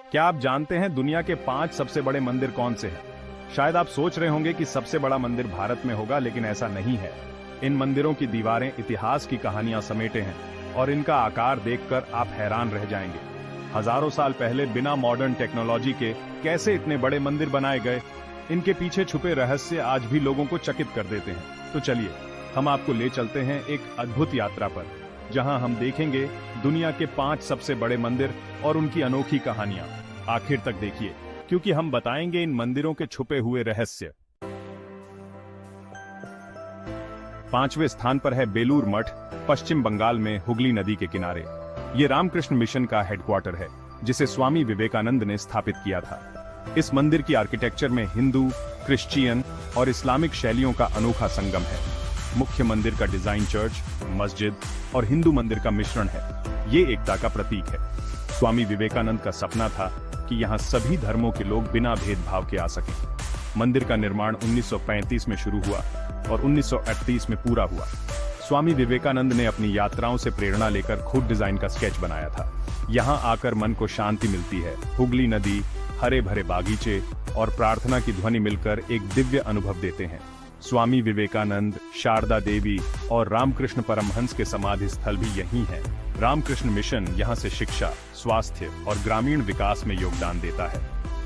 क्या आप जानते हैं दुनिया के 5 सबसे बड़े मंदिर कौन से हैं? शायद आप सोच रहे होंगे कि सबसे बड़ा मंदिर भारत में होगा, लेकिन ऐसा नहीं है। इन मंदिरों की दीवारें इतिहास की कहानियां समेटे हैं और इनका आकार देखकर आप हैरान रह जाएंगे। हजारों साल पहले बिना मॉडर्न टेक्नोलॉजी के कैसे इतने बड़े मंदिर बनाए गए, इनके पीछे छुपे रहस्य आज भी लोगों को चकित कर देते हैं। तो चलिए हम आपको ले चलते हैं एक अद्भुत यात्रा पर, जहां हम देखेंगे दुनिया के 5 सबसे बड़े मंदिर और उनकी अनोखी कहानियां। आखिर तक देखिए, क्योंकि हम बताएंगे इन मंदिरों के छुपे हुए रहस्य। 5वें स्थान पर है बेलूर मठ, पश्चिम बंगाल में हुगली नदी के किनारे। ये रामकृष्ण मिशन का हेडक्वार्टर है, जिसे स्वामी विवेकानंद ने स्थापित किया था। इस मंदिर की आर्किटेक्चर में हिंदू, क्रिश्चियन और इस्लामिक शैलियों का अनोखा संगम है। मुख्य मंदिर का डिजाइन चर्च, मस्जिद और हिंदू मंदिर का मिश्रण है। ये एकता का प्रतीक है। स्वामी विवेकानंद का सपना था कि यहाँ सभी धर्मों के लोग बिना भेदभाव के आ सकें। मंदिर का निर्माण 1935 में शुरू हुआ और 1938 में पूरा हुआ। स्वामी विवेकानंद ने अपनी यात्राओं से प्रेरणा लेकर खुद डिजाइन का स्केच बनाया था। यहाँ आकर मन को शांति मिलती है। हुगली नदी, हरे भरे बागीचे और प्रार्थना की ध्वनि मिलकर एक दिव्य अनुभव देते हैं। स्वामी विवेकानंद, शारदा देवी और रामकृष्ण परमहंस के समाधि स्थल भी यहीं है। रामकृष्ण मिशन यहाँ से शिक्षा, स्वास्थ्य और ग्रामीण विकास में योगदान देता है।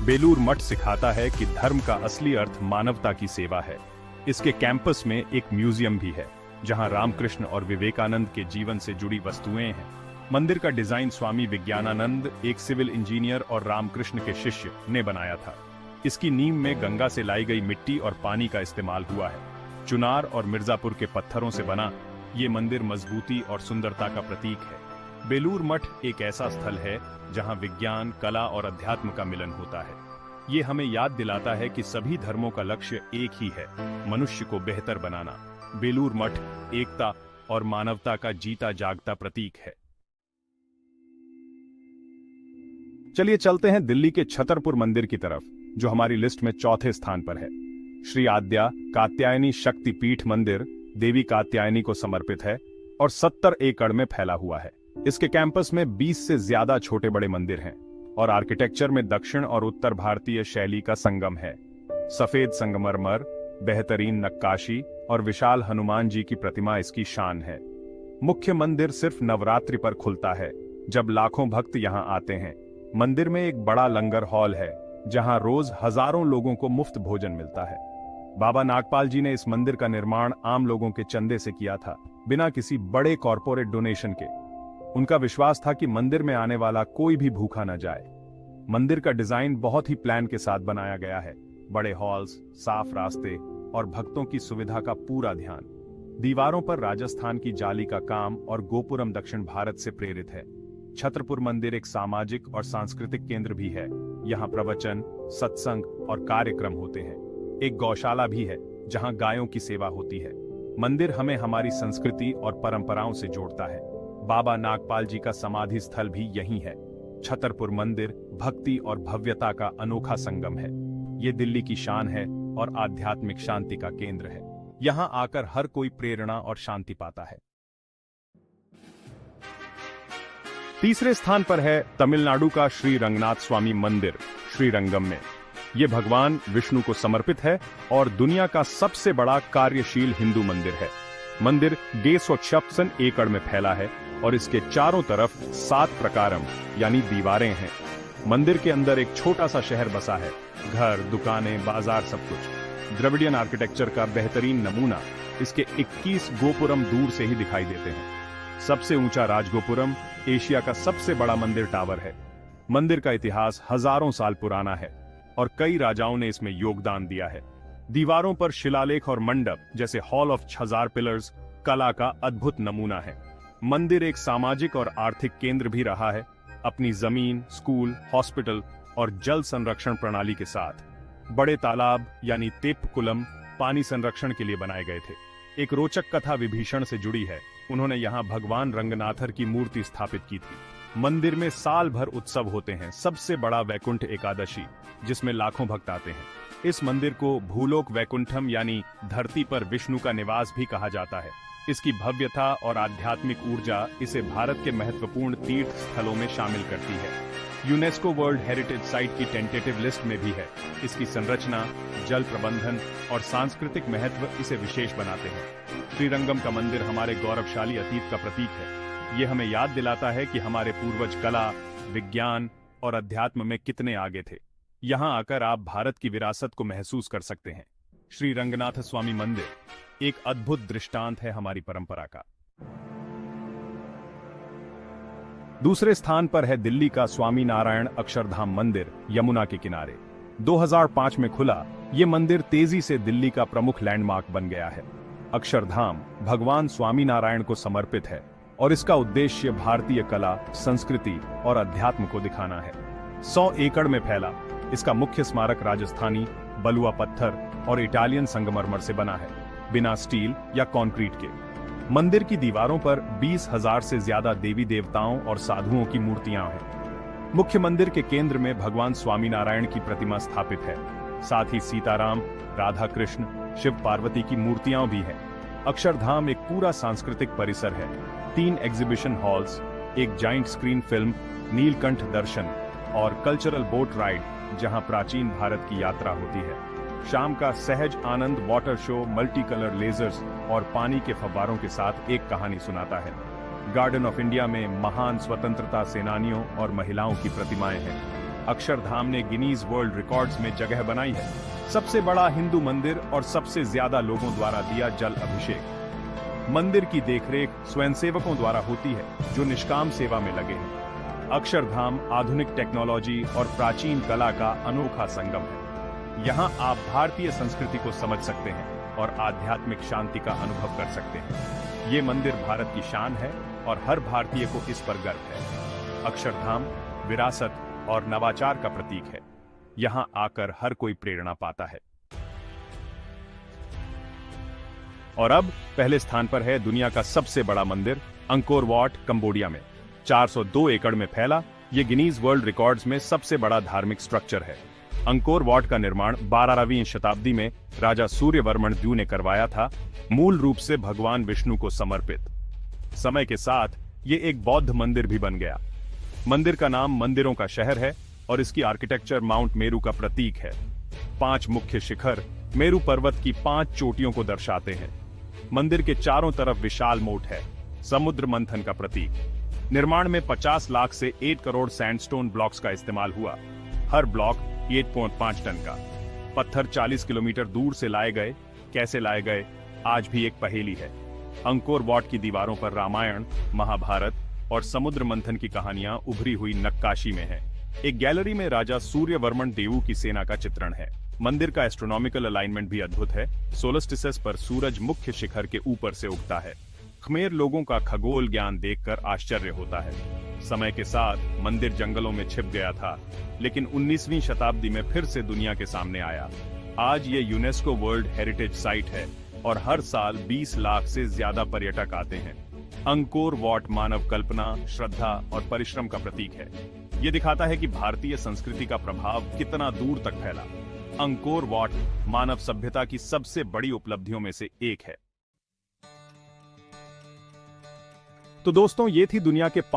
बेलूर मठ सिखाता है कि धर्म का असली अर्थ मानवता की सेवा है। इसके कैंपस में एक म्यूजियम भी है, जहाँ रामकृष्ण और विवेकानंद के जीवन से जुड़ी वस्तुएं हैं। मंदिर का डिजाइन स्वामी विज्ञानानंद, एक सिविल इंजीनियर और रामकृष्ण के शिष्य, ने बनाया था। इसकी नींव में गंगा से लाई गई मिट्टी और पानी का इस्तेमाल हुआ है। चुनार और मिर्जापुर के पत्थरों से बना ये मंदिर मजबूती और सुंदरता का प्रतीक है। बेलूर मठ एक ऐसा स्थल है जहां विज्ञान, कला और अध्यात्म का मिलन होता है। ये हमें याद दिलाता है कि सभी धर्मों का लक्ष्य एक ही है, मनुष्य को बेहतर बनाना। बेलूर मठ एकता और मानवता का जीता जागता प्रतीक है। चलिए चलते हैं दिल्ली के छतरपुर मंदिर की तरफ, जो हमारी लिस्ट में 4थे स्थान पर है। श्री आद्या कात्यायनी शक्ति पीठ मंदिर देवी कात्यायनी को समर्पित है और 70 एकड़ में फैला हुआ है। इसके कैंपस में 20 से ज्यादा छोटे बड़े मंदिर हैं और आर्किटेक्चर में दक्षिण और उत्तर भारतीय शैली का संगम है। सफेद संगमरमर, बेहतरीन नक्काशी और विशाल हनुमान जी की प्रतिमा इसकी शान है। मुख्य मंदिर सिर्फ नवरात्रि पर खुलता है, जब लाखों भक्त यहाँ आते हैं। मंदिर में एक बड़ा लंगर हॉल है, जहां रोज हजारों लोगों को मुफ्त भोजन मिलता है। बाबा नागपाल जी ने इस मंदिर का निर्माण आम लोगों के चंदे से किया था, बिना किसी बड़े कॉरपोरेट डोनेशन के। उनका विश्वास था कि मंदिर में आने वाला कोई भी भूखा न जाए। मंदिर का डिजाइन बहुत ही प्लान के साथ बनाया गया है। बड़े हॉल्स, साफ रास्ते और भक्तों की सुविधा का पूरा ध्यान। दीवारों पर राजस्थान की जाली का काम और गोपुरम दक्षिण भारत से प्रेरित है। छतरपुर मंदिर एक सामाजिक और सांस्कृतिक केंद्र भी है। यहाँ प्रवचन, सत्संग और कार्यक्रम होते हैं। एक गौशाला भी है, जहाँ गायों की सेवा होती है। मंदिर हमें हमारी संस्कृति और परंपराओं से जोड़ता है। बाबा नागपाल जी का समाधि स्थल भी यहीं है। छतरपुर मंदिर भक्ति और भव्यता का अनोखा संगम है। ये दिल्ली की शान है और आध्यात्मिक शांति का केंद्र है। यहाँ आकर हर कोई प्रेरणा और शांति पाता है। तीसरे स्थान पर है तमिलनाडु का श्री रंगनाथ स्वामी मंदिर, श्रीरंगम में। यह भगवान विष्णु को समर्पित है और दुनिया का सबसे बड़ा कार्यशील हिंदू मंदिर है। मंदिर 156 एकड़ में फैला है और इसके चारों तरफ 7 प्रकारम यानी दीवारें हैं। मंदिर के अंदर एक छोटा सा शहर बसा है। घर, दुकानें, बाजार, सब कुछ। द्रविडियन आर्किटेक्चर का बेहतरीन नमूना इसके 21 गोपुरम दूर से ही दिखाई देते हैं। सबसे ऊंचा राजगोपुरम एशिया का सबसे बड़ा मंदिर टावर है। मंदिर का इतिहास हजारों साल पुराना है और कई राजाओं ने इसमें योगदान दिया है। दीवारों पर शिलालेख और मंडप, जैसे हॉल ऑफ 1000 पिलर्स, कला का अद्भुत नमूना है। मंदिर एक सामाजिक और आर्थिक केंद्र भी रहा है, अपनी जमीन, स्कूल, हॉस्पिटल और जल संरक्षण प्रणाली के साथ। बड़े तालाब यानी तेप्पकुलम पानी संरक्षण के लिए बनाए गए थे। एक रोचक कथा विभीषण से जुड़ी है। उन्होंने यहाँ भगवान रंगनाथर की मूर्ति स्थापित की थी। मंदिर में साल भर उत्सव होते हैं, सबसे बड़ा वैकुंठ एकादशी, जिसमें लाखों भक्त आते हैं। इस मंदिर को भूलोक वैकुंठम यानी धरती पर विष्णु का निवास भी कहा जाता है। इसकी भव्यता और आध्यात्मिक ऊर्जा इसे भारत के महत्वपूर्ण तीर्थ स्थलों में शामिल करती है। यूनेस्को वर्ल्ड हेरिटेज साइट की टेंटेटिव लिस्ट में भी है। इसकी संरचना, जल प्रबंधन और सांस्कृतिक महत्व इसे विशेष बनाते हैं। श्रीरंगम का मंदिर हमारे गौरवशाली अतीत का प्रतीक है। ये हमें याद दिलाता है कि हमारे पूर्वज कला, विज्ञान और अध्यात्म में कितने आगे थे। यहाँ आकर आप भारत की विरासत को महसूस कर सकते हैं। श्री रंगनाथ स्वामी मंदिर एक अद्भुत दृष्टांत है हमारी परंपरा का। दूसरे स्थान पर है दिल्ली का स्वामी नारायण अक्षरधाम मंदिर, यमुना के किनारे। 2005 में खुला ये मंदिर तेजी से दिल्ली का प्रमुख लैंडमार्क बन गया है। अक्षरधाम भगवान स्वामी नारायण को समर्पित है और इसका उद्देश्य भारतीय कला, संस्कृति और अध्यात्म को दिखाना है। 100 एकड़ में फैला इसका मुख्य स्मारक राजस्थानी, बलुआ पत्थर और इटालियन संगमरमर से बना है, बिना स्टील या कंक्रीट के। मंदिर की दीवारों पर 20,000 से ज्यादा देवी देवताओं और साधुओं की मूर्तियां हैं। मुख्य मंदिर के केंद्र में भगवान स्वामीनारायण की प्रतिमा स्थापित है। साथ ही सीताराम, राधा कृष्ण, शिव पार्वती की मूर्तियां भी हैं। अक्षरधाम एक पूरा सांस्कृतिक परिसर है। 3 एग्जीबिशन हॉल्स, एक जाइंट स्क्रीन फिल्म, नीलकंठ दर्शन और कल्चरल बोट राइड जहां प्राचीन भारत की यात्रा होती है। शाम का सहज आनंद water show multi colour lasers और पानी के फव्वारों के साथ एक कहानी सुनाता है। गार्डन ऑफ इंडिया में महान स्वतंत्रता सेनानियों और महिलाओं की प्रतिमाएं हैं। अक्षरधाम ने गिनीज वर्ल्ड रिकॉर्ड्स में जगह बनाई है। सबसे बड़ा हिंदू मंदिर और सबसे ज्यादा लोगों द्वारा दिया जल अभिषेक। मंदिर की देखरेख स्वयंसेवकों द्वारा होती है जो निष्काम सेवा में लगे हैं। अक्षरधाम आधुनिक टेक्नोलॉजी और प्राचीन कला का अनोखा संगम है। यहाँ आप भारतीय संस्कृति को समझ सकते हैं और आध्यात्मिक शांति का अनुभव कर सकते हैं। ये मंदिर भारत की शान है और हर भारतीय को इस पर गर्व है। अक्षरधाम विरासत और नवाचार का प्रतीक है। यहाँ आकर हर कोई प्रेरणा पाता है। और अब पहले स्थान पर है दुनिया का सबसे बड़ा मंदिर, अंकोर वाट, कंबोडिया में। 402 एकड़ में फैला ये गिनीज वर्ल्ड रिकॉर्ड्स में सबसे बड़ा धार्मिक स्ट्रक्चर है। अंकोर वाट का निर्माण 12वीं शताब्दी में राजा सूर्यवर्मन द्वितीय ने करवाया था, मूल रूप से भगवान विष्णु को समर्पित। समय के साथ ये एक बौद्ध मंदिर भी बन गया। मंदिर का नाम मंदिरों का शहर है और इसकी आर्किटेक्चर माउंट मेरू का प्रतीक है। 5 मुख्य शिखर मेरू पर्वत की 5 चोटियों को दर्शाते हैं। मंदिर के चारों तरफ विशाल मोट है, समुद्र मंथन का प्रतीक। निर्माण में 50 लाख से 1 करोड़ सैंडस्टोन ब्लॉक्स का इस्तेमाल हुआ। हर ब्लॉक 8.5 टन का। पत्थर 40 किलोमीटर दूर से लाए गए। कैसे लाए गए, आज भी एक पहेली है। अंकोर वाट की दीवारों पर रामायण, महाभारत और समुद्र मंथन की कहानियां उभरी हुई नक्काशी में है। एक गैलरी में राजा सूर्यवर्मन देवू की सेना का चित्रण है। मंदिर का एस्ट्रोनॉमिकल अलाइनमेंट भी अद्भुत है। सोलस्टिसेस पर सूरज मुख्य शिखर के ऊपर से उगता है। खमेर लोगों का खगोल ज्ञान देखकर आश्चर्य होता है। समय के साथ मंदिर जंगलों में छिप गया था, लेकिन 19वीं शताब्दी में फिर से दुनिया के सामने आया। आज ये यूनेस्को वर्ल्ड हेरिटेज साइट है और हर साल 20 लाख से ज्यादा पर्यटक आते हैं। अंकोर वाट मानव कल्पना, श्रद्धा और परिश्रम का प्रतीक है। ये दिखाता है कि भारतीय संस्कृति का प्रभाव कितना दूर तक फैला। अंकोर वाट मानव सभ्यता की सबसे बड़ी उपलब्धियों में से एक है। तो दोस्तों, ये थी दुनिया के 5